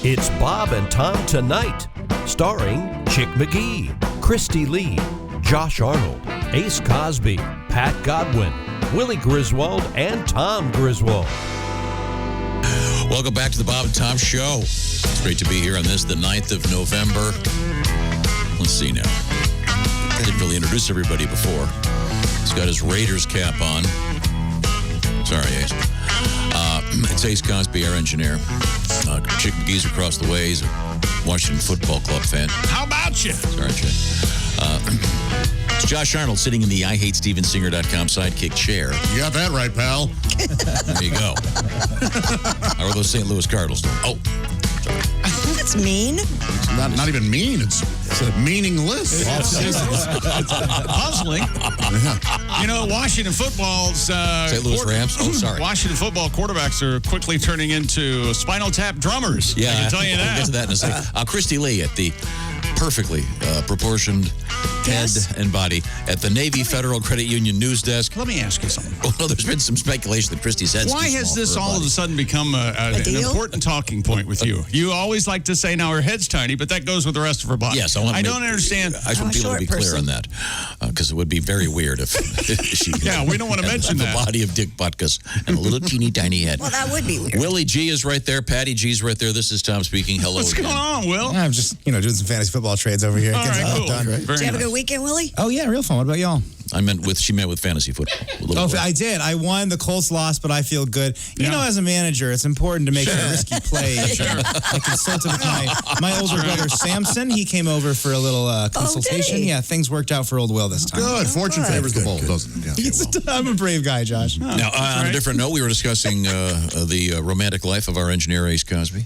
It's Bob and Tom Tonight, starring Chick McGee, Christy Lee, Josh Arnold, Ace Cosby, Pat Godwin, Willie Griswold, and Tom Griswold. Welcome back to the Bob and Tom Show. It's great to be here on this, the 9th of November. Let's see now. I didn't really introduce everybody before. He's got his Raiders cap on. Sorry, Ace. It's Ace Cosby, our engineer. Chick McGee's across the way. He's a Washington Football Club fan. How about you? Sorry, Chick. It's Josh Arnold sitting in the IHateStevenSinger.com sidekick chair. You got that right, pal. There you go. How are those St. Louis Cardinals doing? Oh, sorry. That's mean. It's not even mean. It's meaningless. Puzzling. You know, Washington football's... St. Louis Rams? Oh, sorry. Washington football quarterbacks are quickly turning into spinal tap drummers. Yeah, I can tell you We'll that. get to that in a second. Christy Lee at the perfectly proportioned head and body at the Navy Federal Credit Union news desk. Let me ask you something. Well, there's been some speculation that Christy's head's Why too has small this for her all of body. a sudden become an deal? important talking point with you? You always like to say now her head's tiny, but that goes with the rest of her body. Yes, I don't understand. I just want people to be clear on that, because it would be very weird if she Yeah, we don't want to mention the that. body of Dick Butkus and a little teeny tiny head. Well, that would be weird. Willie G is right there. Patty G's right there. This is Tom speaking. Hello What's again. going on, Will? I'm just, doing some fantasy football trades over here. All Getting right, some cool. stuff done. Very Did you have a nice. good weekend, Willie? Oh, yeah, real fun. What about y'all? She meant with fantasy football. A little Oh, bit. I did. I won. The Colts lost, but I feel good. You know, as a manager, it's important to make a risky play. I consulted with my older brother, Samson. He came over for a little consultation. did he? Yeah, things worked out for old Will this time. Good. Fortune favors the bold, doesn't it? Yeah. I'm a brave guy, Josh. Now, on a different note, we were discussing the romantic life of our engineer, Ace Cosby.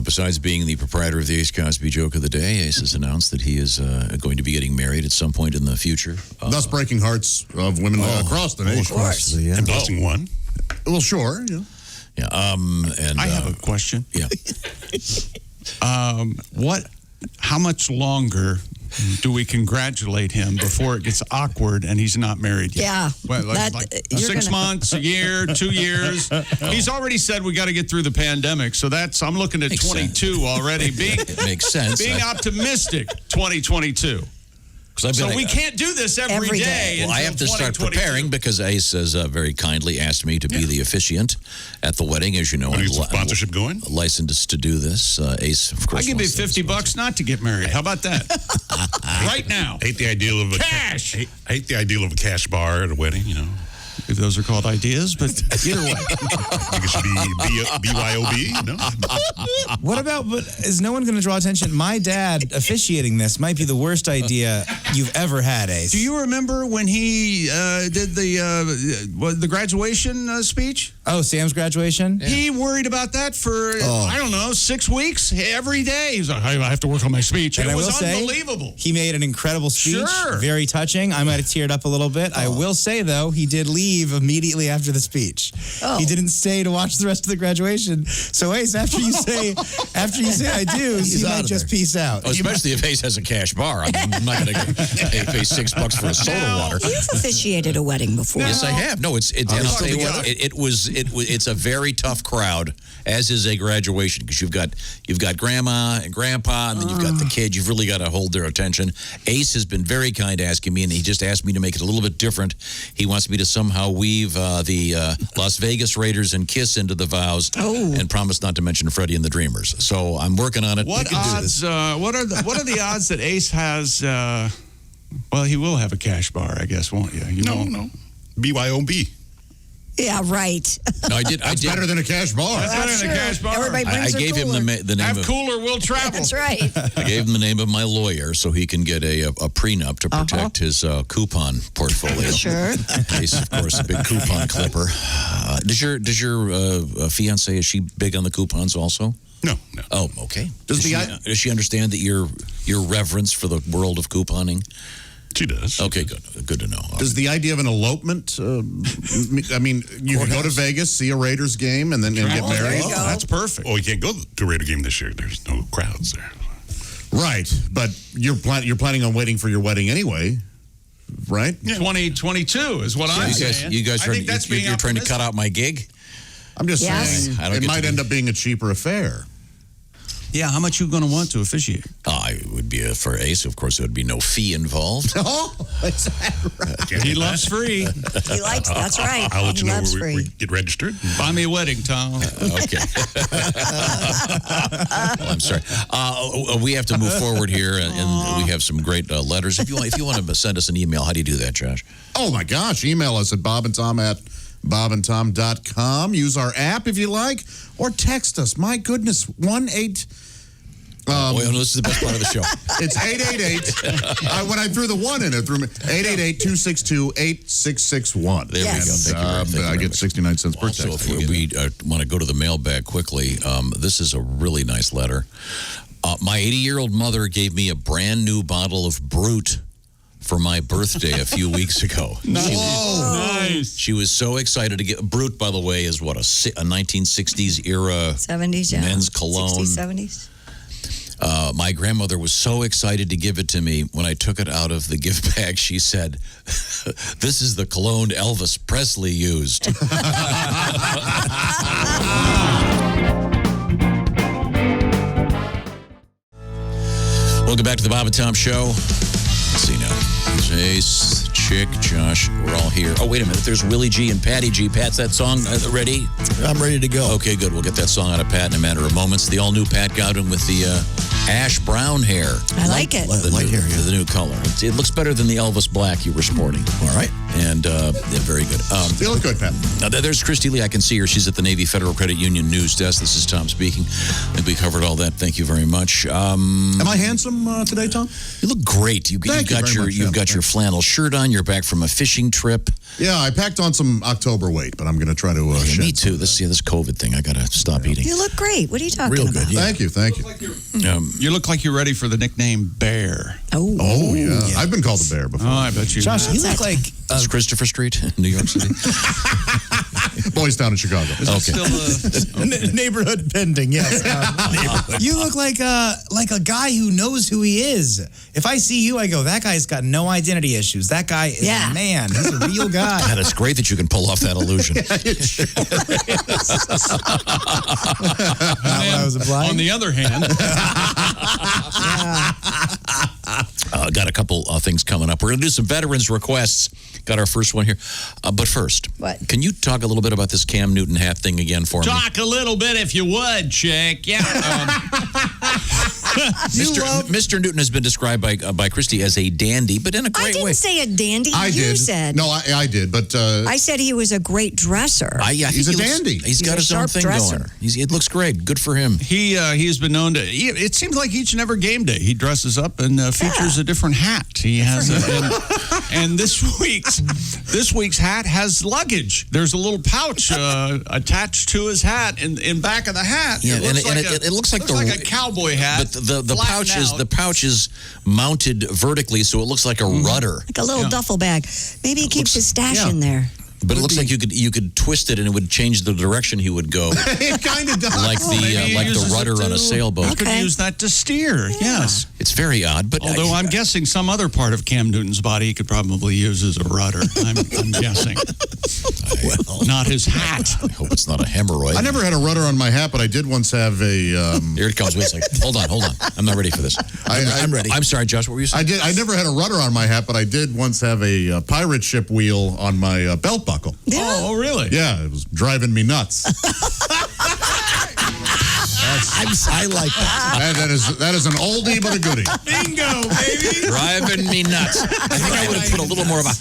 Besides being the proprietor of the Ace Cosby Joke of the Day, Ace has announced that he is going to be getting married at some point in the future. Thus breaking hearts of women across the nation. Of course. And blessing one. Well, sure. Yeah. Yeah. And I have a question. Yeah. How much longer do we congratulate him before it gets awkward and he's not married yet? Yeah. Well, like you're 6 months, a year, 2 years. He's already said we got to get through the pandemic, so I'm looking at Makes 22 already. it makes sense. Being optimistic, 2022. So we can't do this every day. Well, I have to start preparing because Ace has very kindly asked me to be the officiant at the wedding. As you know, I'm sponsorship going? Licensed to do this. Ace, of course. I give you $50 not to get married. How about that? Right now. I hate the ideal of Cash. I hate the ideal of a cash bar at a wedding, If those are called ideas, but either way. I think it should be BYOB, no? What about, but is no one going to draw attention? My dad officiating this might be the worst idea you've ever had, Ace. Do you remember when he did the graduation speech? Oh, Sam's graduation? Yeah. He worried about that for, 6 weeks, every day. He's like, I have to work on my speech. And it I was will say, unbelievable. He made an incredible speech. Sure. Very touching. I might have teared up a little bit. I will say, though, he did leave immediately after the speech. Oh. He didn't stay to watch the rest of the graduation. So, Ace, after you say I do, he might just peace out. Oh, especially if Ace has a cash bar. I'm not going to pay $6 for a soda water. You've officiated a wedding before. Yes, I have. No, and I'll tell you what, it's a very tough crowd, as is a graduation, because you've got grandma and grandpa, and then you've got the kid. You've really got to hold their attention. Ace has been very kind asking me, and he just asked me to make it a little bit different. He wants me to somehow weave the Las Vegas Raiders and Kiss into the vows, and promise not to mention Freddie and the Dreamers. So I'm working on it. What odds? What are the odds that Ace has? Well, he will have a cash bar, I guess, won't you? No. BYOB. Yeah, right. No, I did. That's better than a cash bar. That's better than a cash bar. Everybody brings I gave him the name Have of cooler, will travel. That's right. I gave him the name of my lawyer so he can get a prenup to protect his coupon portfolio. Sure. He's, of course, a big coupon clipper. Does your fiance, is she big on the coupons also? No. Oh, okay. Does she understand that your reverence for the world of couponing? She does. Okay, good. Good to know. Does the idea of an elopement, I mean, you can go to Vegas, see a Raiders game, and then get married? There you go. That's perfect. Oh, you can't go to a Raider game this year. There's no crowds there. Right, but you're planning on waiting for your wedding anyway, right? Yeah. 2022 is what I'm saying. You guys I think that's being you're trying to cut out my gig? I'm just saying I don't it get might to end up being a cheaper affair. Yeah, how much you going to want to officiate? It would be for Ace, of course, there would be no fee involved. Oh, is that right? He loves free. He likes, that's right. I'll let He you know loves where we free. get registered. Buy me a wedding, Tom. Okay. I'm sorry. We have to move forward here, and we have some great letters. If you want to send us an email, how do you do that, Josh? Oh, my gosh. Email us at bobandtom@bobandtom.com. Use our app if you like, or text us. My goodness, 1-8... this is the best part of the show. It's 888. When I threw the 1 in, it threw me. 888-262-8661. There Yes. we go. Thank you I get 69 cents per Also, text. if we want to go to the mailbag quickly, this is a really nice letter. My 80-year-old mother gave me a brand new bottle of Brut for my birthday a few weeks ago. Nice. She was so excited to get Brut. By the way, is what a 1960s era 70s, yeah. men's cologne. 60s, 70s. My grandmother was so excited to give it to me. When I took it out of the gift bag, she said, "This is the cologne Elvis Presley used." Welcome back to the Bob and Tom Show. Let's see now. There's Ace, Chick, Josh. We're all here. Oh, wait a minute. There's Willie G and Patty G. Pat's that song ready? I'm ready to go. Okay, good. We'll get that song out of Pat in a matter of moments. The all-new Pat Godwin with the ash brown hair. I like it. Light hair, yeah. The new color. It looks better than the Elvis black you were sporting. All right. And very good. You look good, Pat. Now, there's Christy Lee. I can see her. She's at the Navy Federal Credit Union news desk. This is Tom speaking. I think we covered all that. Thank you very much. Am I handsome today, Tom? You look great. You've got your flannel shirt on. You're back from a fishing trip. Yeah, I packed on some October weight, but I'm going to try to Yeah, shed me too. This COVID thing. I got to stop eating. You look great. What are you talking Real about? good, yeah. Thank you. You look like you're ready for the nickname Bear. Oh, yeah. I've been called a bear before. Oh, I bet you. Josh, you look like It's Christopher Street in New York City. Boys down in Chicago. Is it still neighborhood pending. Yes, you look like a guy who knows who he is. If I see you, I go, that guy's got no identity issues. That guy is a man. He's a real guy. God, it's great that you can pull off that illusion. I was blind. On the other hand, Got a couple things coming up. We're going to do some veterans requests. Got our first one here. But first, What? Can you talk a little bit about this Cam Newton hat thing again for me? talk a little bit if you would, Chick. Yeah. Mr. Newton has been described by Christy as a dandy, but in a I great didn't way. say a dandy. I you did. said. No, I did, but I said he was a great dresser. I think He's a he looks- dandy. He's got a his own sharp thing dresser. going. It looks great. Good for him. He has been known to. It seems like each and every game day he dresses up and features a different hat. He has, and this week's hat has luggage. There's a little pouch attached to his hat, in back of the hat. Yeah, it looks like a cowboy hat. But the flattened pouch is mounted vertically, so it looks like a rudder. Like a little duffel bag. Maybe he keeps his stash in there. But it looks like you could twist it and it would change the direction he would go, it kind of does. like the rudder on a sailboat. You could use that to steer. Yes. It's very odd, but Although I'm guessing some other part of Cam Newton's body he could probably use as a rudder. I'm guessing. Not his hat. I hope it's not a hemorrhoid. I never had a rudder on my hat, but I did once have a... Here it comes. Wait a second. Hold on. I'm not ready for this. I'm ready. I'm sorry, Josh. What were you saying? I never had a rudder on my hat, but I did once have a pirate ship wheel on my belt buckle. Yeah. Oh, really? Yeah, it was driving me nuts. I like that. That is an oldie but a goodie. Bingo, baby. Driving me nuts. I think I would have put a little more of a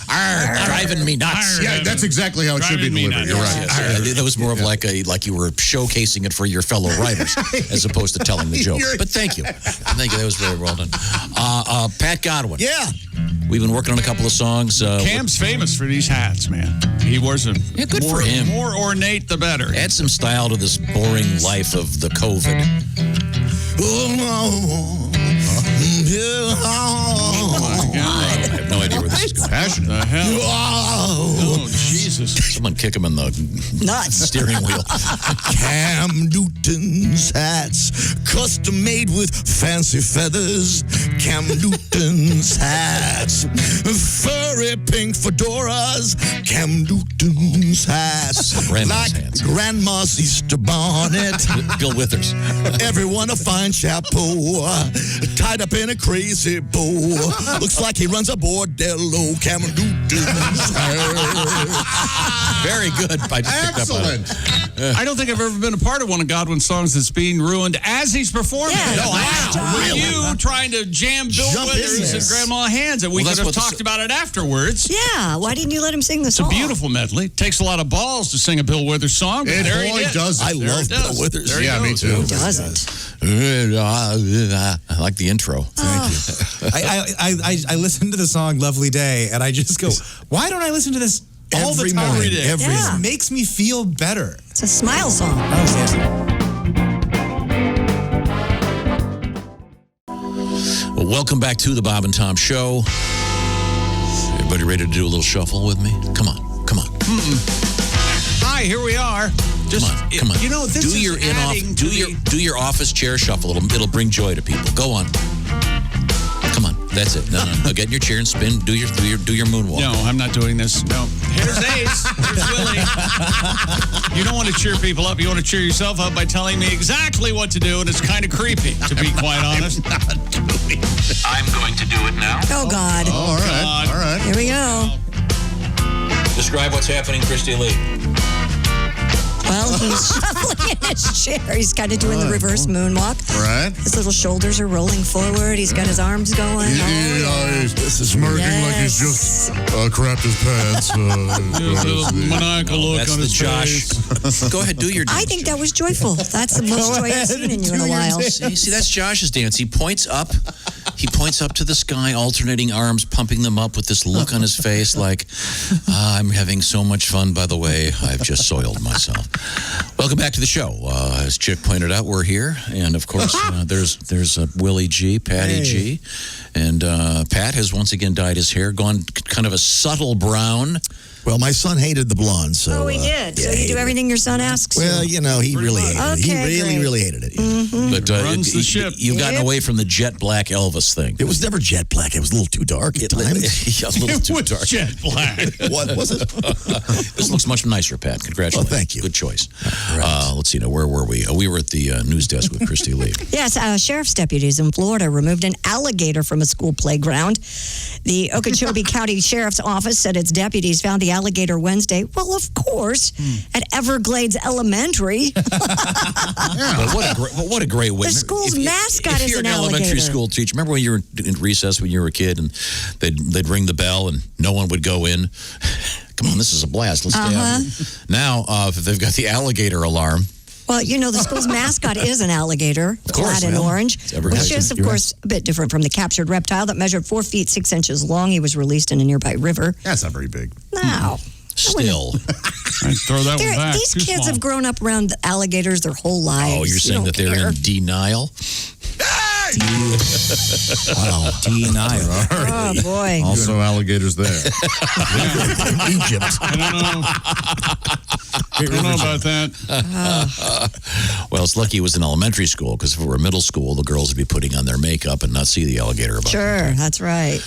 driving me nuts. Yeah, that's exactly how it should be Driving me delivered. nuts. You're right. Yes, that was more of like you were showcasing it for your fellow writers as opposed to telling the joke. But thank you. That was very well done. Pat Godwin. Yeah. We've been working on a couple of songs. Cam's famous for these hats, man. He wears them. Yeah, good for him. More ornate, the better. Add some style to this boring life of the COVID. Oh, my God. I have no idea where this is going. Passionate. The hell? Oh, Jesus. Someone kick him in the Nuts. steering wheel. Cam Newton. Newton's hats, custom made with fancy feathers. Cam Newton's hats, furry pink fedoras. Cam Newton's hats, like Grandma's Easter bonnet. Bill Withers. Everyone a fine chapeau, tied up in a crazy bow. Looks like he runs a bordello. Cam Newton's hats. Very good. Excellent. I don't think I've ever been a part of one of Godwin's songs that's being ruined as he's performing. Yeah, No, nice job. With you trying to jam Bill Jump in Withers there. and Grandma Hands, and we Well, could that's have what talked about it afterwards. Yeah, why didn't you let him sing the It's a song? beautiful medley. Takes a lot of balls to sing a Bill Withers song. But It there he boy did. does it. I love it Bill does. Withers. There he Yeah, me goes. too. Who doesn't? I like the intro. I listen to the song "Lovely Day" and I just go, "Why don't I listen to this all Every the time? morning, every Yeah. It makes me feel better." It's a smile song. Oh, yeah. Well, welcome back to the Bob and Tom Show. Everybody ready to do a little shuffle with me? Come on. Hi, here we are. Just, Come on. You know, this do is your adding to do your office chair shuffle. It'll bring joy to people. Go on. Come on. That's it. No. Get in your chair and spin. Do your moonwalk. No, I'm not doing this. No. Here's Ace. Here's Willie. You don't want to cheer people up. You want to cheer yourself up by telling me exactly what to do, and it's kind of creepy, to be quite honest. I'm going to do it now. Oh, God. All right. God. All right. Here we go. Describe what's happening, Christy Lee. Well, he's shuffling in his chair. He's kind of doing the reverse moonwalk. Right. His little shoulders are rolling forward. He's got his arms going. He's smirking like he's just crapped his pants. There's a maniacal look That's on the his Josh. face. Go ahead, do your dance. I think that was joyful. That's the most joy I've seen in you in a while. See, that's Josh's dance. He points up. He points up to the sky, alternating arms, pumping them up with this look on his face like, I'm having so much fun, by the way. I've just soiled myself. Welcome back to the show. As Chick pointed out, we're here. And, of course, there's Willie G, Patty G. And Pat has once again dyed his hair, gone kind of a subtle brown. Well, my son hated the blonde, so. Oh, he did. yeah, So you he do did. everything your son asks you. Well, you know, he really hated it. He Okay, really, great. really hated it. Yeah. But Runs the ship. you've gotten Yep. away from the jet black Elvis thing. It was never jet black. It was a little too dark at times. Yeah, a little It too was dark. jet black. What was it? This looks much nicer, Pat. Congratulations. Well, thank you. Good choice. Let's see now. Where were we? We were at the news desk with Christy Lee. Yes, sheriff's deputies in Florida removed an alligator from a school playground. The Okeechobee County Sheriff's Office said its deputies found the alligator Wednesday. Well, of course, at Everglades Elementary. Well, what a great way. The school's mascot if is you're an elementary alligator. school teacher, remember when you were in recess when you were a kid and they'd ring the bell and no one would go in? Come on, this is a blast. Let's stay out here. Now, if they've got the alligator alarm, Well, you know, the school's mascot is an alligator, clad in orange, which is, of course, a bit different from the captured reptile that measured 4 feet 6 inches long. He was released in a nearby river. That's not very big. Now, still. I'd throw that one back. these Too kids small. have grown up around alligators their whole lives. Oh, you're saying that they're in denial? Wow, denial. Oh, boy. Also, alligators there. Egypt. I don't know about that. Well, it's lucky it was an elementary school because if it were middle school, the girls would be putting on their makeup and not see the alligator above. Sure, that's right.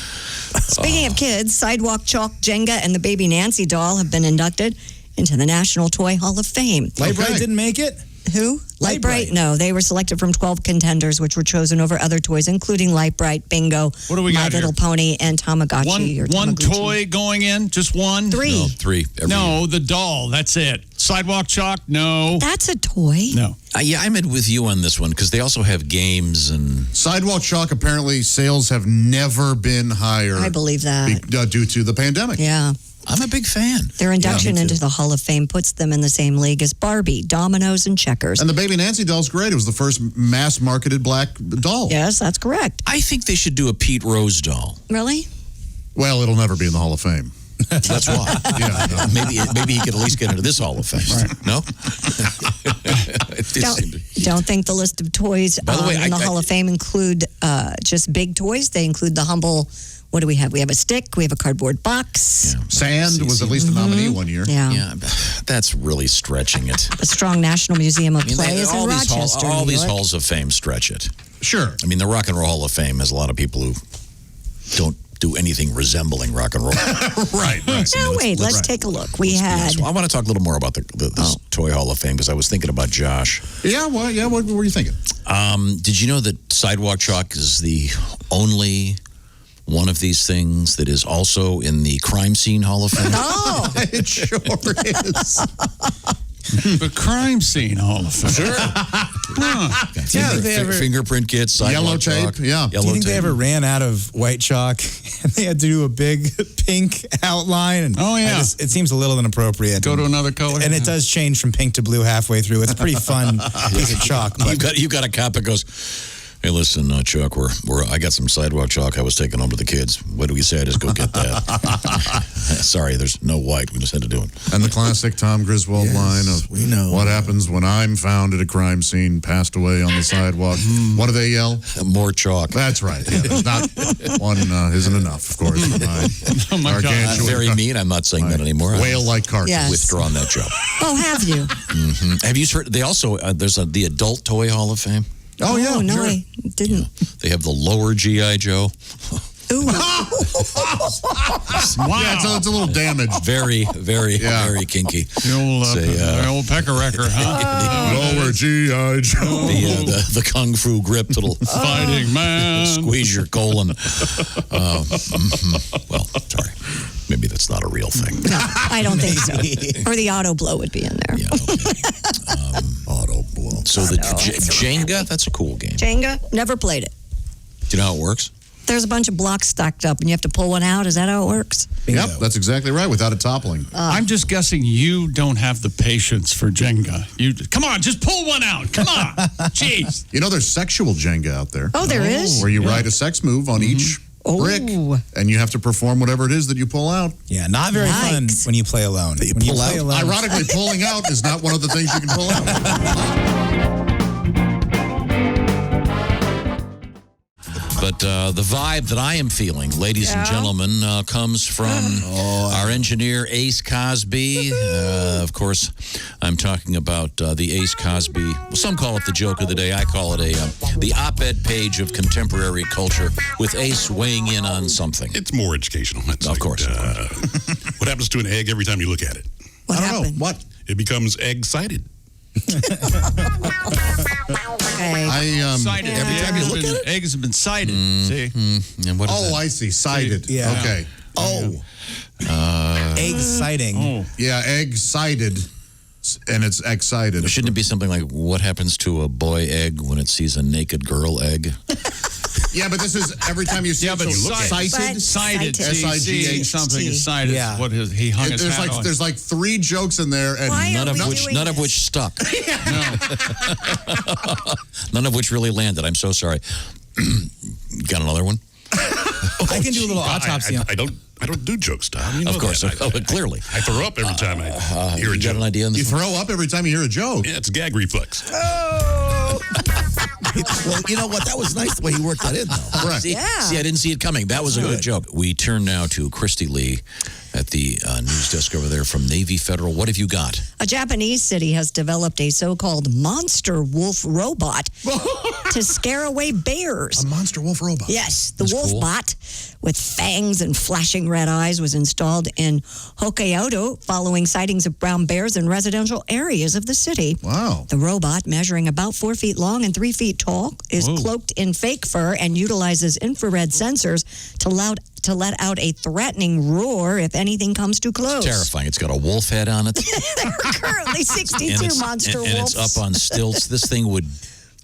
Speaking of kids, Sidewalk Chalk, Jenga, and the Baby Nancy doll have been inducted into the National Toy Hall of Fame. Light Bright didn't make it? Who? Light Bright. No, they were selected from 12 contenders, which were chosen over other toys, including Light Bright, Bingo, What do we My got Little here? Pony, and Tamagotchi. One toy going in? Just one? 3. No, 3. No, the doll. That's it. Sidewalk chalk? No. That's a toy. No. Yeah, I'm in with you on this one because they also have games and Sidewalk chalk, apparently, sales have never been higher. I believe that. Due to the pandemic. Yeah. I'm a big fan. Their induction into the Hall of Fame puts them in the same league as Barbie, Dominoes, and Checkers. And the Baby Nancy doll's great. It was the first mass-marketed black doll. Yes, that's correct. I think they should do a Pete Rose doll. Really? Well, it'll never be in the Hall of Fame. That's why. Yeah, no. Maybe he could at least get into this Hall of Fame. No? It did seem to- Don't think the list of toys By the way, in the I- Hall of Fame include just big toys. They include the humble What do we have? We have a stick. We have a cardboard box. Sand was at least a nominee one year. Yeah. That's really stretching it. The Strong National Museum of Play is in Rochester, all New these York. halls of fame stretch it. Sure. I mean, the Rock and Roll Hall of Fame has a lot of people who don't do anything resembling rock and roll. Right. Now, wait, let's take a look. We had... I want to talk a little more about this Toy Hall of Fame because I was thinking about Josh. Yeah, what were you thinking? Did you know that sidewalk chalk is the only one of these things that is also in the Crime Scene Hall of Fame? Oh! It sure is. The Crime Scene Hall of Fame. Sure. Fingerprint kits, sidewalk Yellow chalk. tape, yeah. Do you think they ever ran out of white chalk and they had to do a big pink outline? And it seems a little inappropriate. Go to another color. And it does change from pink to blue halfway through. It's a pretty fun piece of chalk. But You've got a cop that goes, hey, listen, Chuck, I got some sidewalk chalk I was taking home to the kids. What do we say? Just go get that. Sorry, there's no white. We just had to do it. And the classic Tom Griswold line of, we know. What happens when I'm found at a crime scene, passed away on the sidewalk? What do they yell? More chalk. That's right. Yeah, there's not one isn't enough, of course. Oh, my God. That's very mean. I'm not saying that anymore. Whale-like carcass. Yes. Withdrawn that joke. Oh, have you? Have you heard? They also, there's the Adult Toy Hall of Fame. Oh, yeah. No, sure. I didn't. They have the lower G.I. Joe. Ooh. Wow. Yeah, so it's a little damaged. Very, very, very kinky. The old pecker-wrecker, huh? Lower G.I. Joe. The kung fu grip that'll Fighting man. squeeze your colon. Well, sorry. Maybe that's not a real thing. No, I don't think so. Or the auto blow would be in there. Yeah, okay. Auto blow. So the Jenga, that's a cool game. Jenga, never played it. Do you know how it works? There's a bunch of blocks stacked up and you have to pull one out. Is that how it works? Yep, that's exactly right, without it toppling. I'm just guessing you don't have the patience for Jenga. Come on, just pull one out. Come on. Jeez. You know, there's sexual Jenga out there. Oh, there is? Where you write a sex move on each brick, and you have to perform whatever it is that you pull out. yeah, not very fun when you play alone. When you play alone. Ironically, pulling out is not one of the things you can pull out. But the vibe that I am feeling, ladies and gentlemen, comes from our engineer, Ace Cosby. Of course, I'm talking about the Ace Cosby. Well, some call it the joke of the day. I call it the op-ed page of contemporary culture with Ace weighing in on something. It's more educational. It's Of course. What happens to an egg every time you look at it? What I don't happened? know. What? It becomes egg-sided. Okay. Cited. Every time you look at it? Eggs have been cited. See? And what is Oh, that? I see. Sided. Yeah. Okay. Egg sighting. Oh. Yeah, egg-sided, and it's excited. Shouldn't it be something like, what happens to a boy egg when it sees a naked girl egg? Yeah, but this is every time you see it. But So cited. cited. Cited. S-I-G-H-T. Something is cited. Yeah. What he hung his hat on. There's like 3 jokes in there, and Why None are of we which doing none of this? which stuck. None of which really landed. I'm so sorry. Got another one? I can do a little autopsy. I don't do jokes, Tom. You know Of course. that. Clearly. I throw up every time I hear a You got joke. an idea on you this one? throw up every time you hear a joke. Yeah, it's a gag reflex. Well, you know what? That was nice the way he worked that in, though. Correct. See, Yeah. I didn't see it coming. That was a good joke. We turn now to Christy Lee at the news desk over there from Navy Federal. What have you got? A Japanese city has developed a so-called monster wolf robot to scare away bears. A monster wolf robot. Yes, the That's wolf cool. bot with fangs and flashing red eyes was installed in Hokkaido following sightings of brown bears in residential areas of the city. Wow. The robot, measuring about 4 feet long and 3 feet tall, is cloaked in fake fur and utilizes infrared sensors to let out a threatening roar if anything comes too close. Terrifying. It's got a wolf head on it. There are currently 62 monster and wolves it's up on stilts. This thing would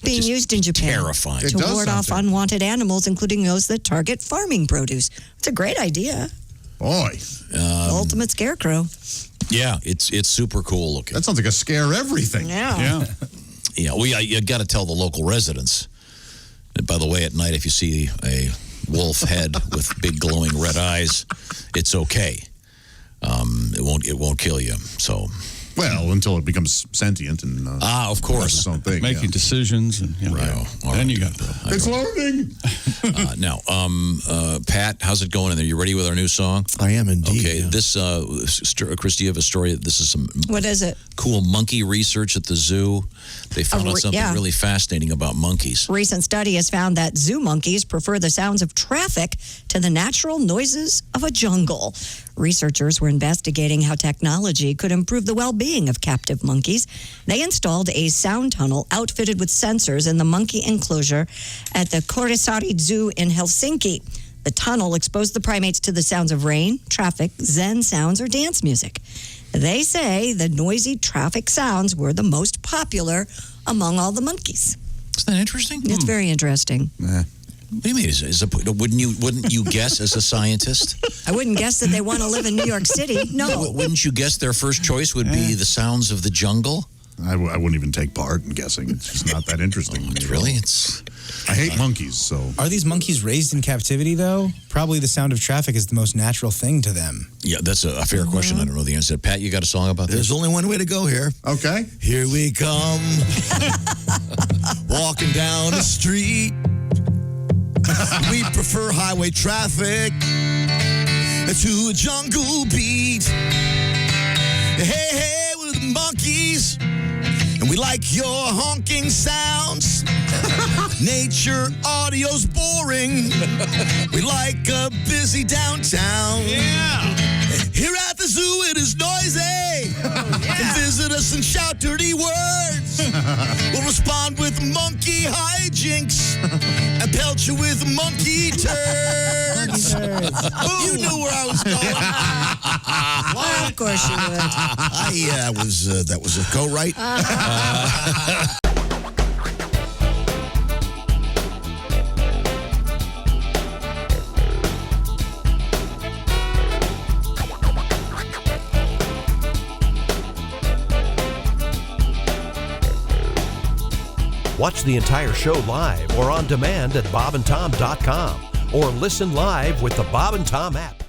being just used in Japan terrifying. It to does ward sound off terrifying. unwanted animals, including those that target farming produce. It's a great idea. Boy, Ultimate scarecrow. Yeah, it's super cool looking. that sounds like a scare everything. Yeah. Yeah, well, you got to tell the local residents. And by the way, at night, if you see a wolf head with big glowing red eyes, it's okay. It won't kill you. So Well, until it becomes sentient and of course, its own thing, Making decisions and then you got it's learning. Now, Pat, how's it going in there? You ready with our new song? I am indeed. Okay, this Christy, you have a story. This is some What is it? cool monkey research at the zoo. They found out something really fascinating about monkeys. Recent study has found that zoo monkeys prefer the sounds of traffic to the natural noises of a jungle. Researchers were investigating how technology could improve the well-being of captive monkeys. They installed a sound tunnel outfitted with sensors in the monkey enclosure at the Koirasaari Zoo in Helsinki. The tunnel exposed the primates to the sounds of rain, traffic, zen sounds, or dance music. They say the noisy traffic sounds were the most popular among all the monkeys. Isn't that interesting? It's very interesting. What do you mean? Wouldn't you guess as a scientist? I wouldn't guess that they want to live in New York City. No. Wouldn't you guess their first choice would be the sounds of the jungle? I wouldn't even take part in guessing. It's just not that interesting. It's really? I hate monkeys, so. Are these monkeys raised in captivity, though? Probably the sound of traffic is the most natural thing to them. Yeah, that's a fair question. I don't know the answer. Pat, you got a song about this? There's only one way to go here. Okay. Here we come. Walking down the street. We prefer highway traffic to a jungle beat. Hey, we're the monkeys, and we like your honking sounds. Nature audio's boring. We like a busy downtown. Yeah. Here at the zoo, it is noisy. Come visit us and shout dirty words. We'll respond with monkey hijinks and pelt you with monkey turds. You knew where I was going. Well, of course you would. That was a co-write. Watch the entire show live or on demand at bobandtom.com or listen live with the Bob and Tom app.